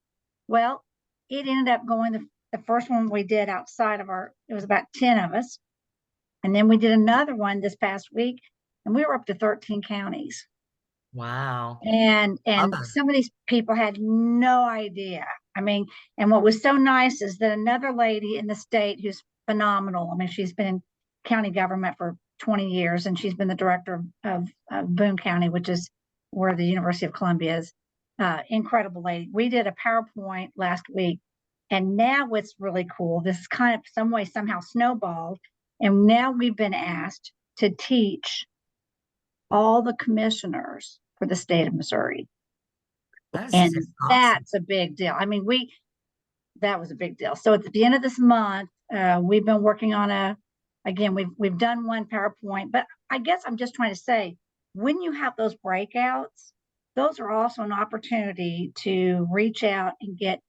Well, it ended up going, the first one we did outside of it was about 10 of us. And then we did another one this past week, and we were up to 13 counties. Wow. And some of these people had no idea. I mean, and what was so nice is that another lady in the state who's phenomenal. I mean, she's been in county government for 20 years, and she's been the director of Boone County, which is where the University of Columbia is. Incredible lady. We did a PowerPoint last week, and now what's really cool, this is kind of some way somehow snowballed, and now we've been asked to teach all the commissioners for the state of Missouri. That's a big deal. I mean, that was a big deal. So at the end of this month, we've been working on we've done one PowerPoint, but I guess I'm just trying to say, when you have those breakouts, those are also an opportunity to reach out and get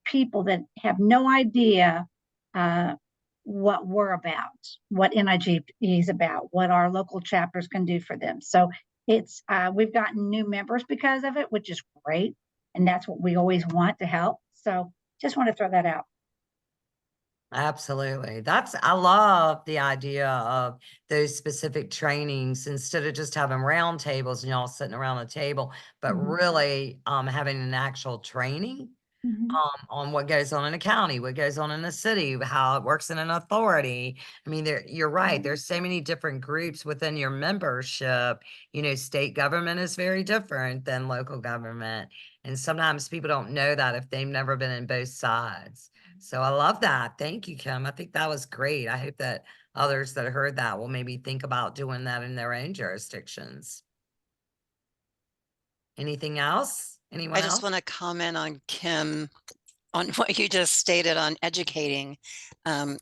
people that have no idea what we're about, what NIGP is about, what our local chapters can do for them. So it's we've gotten new members because of it, which is great. And that's what we always want to help. So just want to throw that out. Absolutely. I love the idea of those specific trainings instead of just having round tables and y'all sitting around the table, but really having an actual training on what goes on in a county, what goes on in a city, how it works in an authority. I mean, you're right. There's so many different groups within your membership. You know, state government is very different than local government. And sometimes people don't know that if they've never been in both sides. So I love that. Thank you, Kim. I think that was great. I hope that others that heard that will maybe think about doing that in their own jurisdictions. Anything else? Anyone I else? just want to comment on Kim, on what you just stated on educating.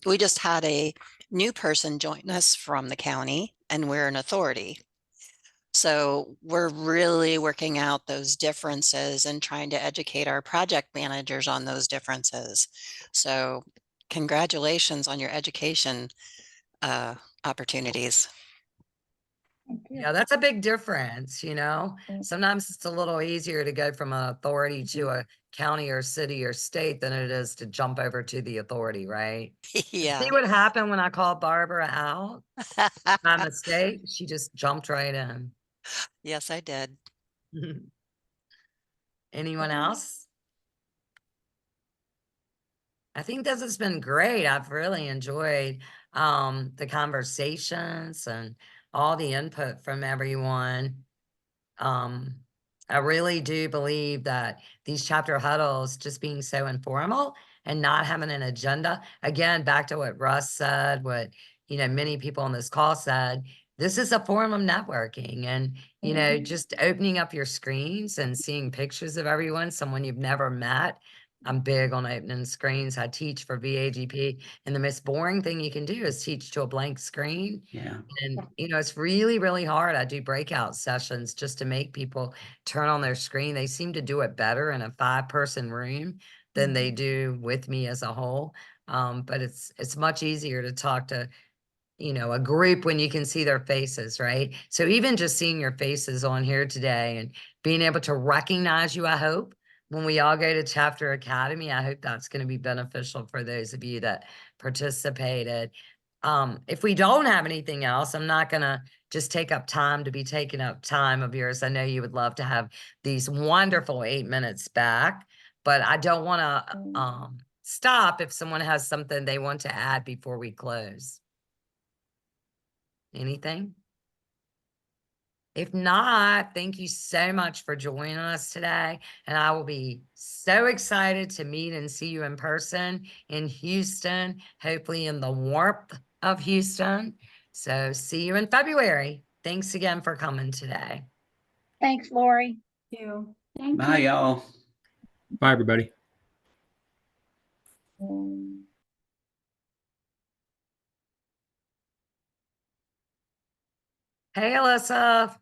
We just had a new person join us from the county, and we're an authority. So we're really working out those differences and trying to educate our project managers on those differences. So congratulations on your education opportunities. Yeah, that's a big difference, you know? Sometimes it's a little easier to go from an authority to a county or city or state than it is to jump over to the authority, right? Yeah. See what happened when I called Barbara out by mistake? She just jumped right in. Yes, I did. Anyone else? I think this has been great. I've really enjoyed the conversations and all the input from everyone. I really do believe that these chapter huddles just being so informal and not having an agenda, again, back to what Russ said, what, you know, many people on this call said, this is a form of networking. And, you know, just opening up your screens and seeing pictures of everyone, someone you've never met. I'm big on opening screens. I teach for VAGP, and the most boring thing you can do is teach to a blank screen. Yeah. And, you know, it's really, really hard. I do breakout sessions just to make people turn on their screen. They seem to do it better in a 5-person room than they do with me as a whole. But it's much easier to talk to, you know, a group when you can see their faces, right? So even just seeing your faces on here today and being able to recognize you, I hope, when we all go to Chapter Academy, I hope that's going to be beneficial for those of you that participated. If we don't have anything else, I'm not gonna just take up time to be taking up time of yours. I know you would love to have these wonderful 8 minutes back, but I don't wanna stop if someone has something they want to add before we close. Anything? If not, thank you so much for joining us today. And I will be so excited to meet and see you in person in Houston, hopefully in the warmth of Houston. So see you in February. Thanks again for coming today. Thanks, Lori. Thank Bye, you. y'all. Bye, everybody. Hey, Alyssa.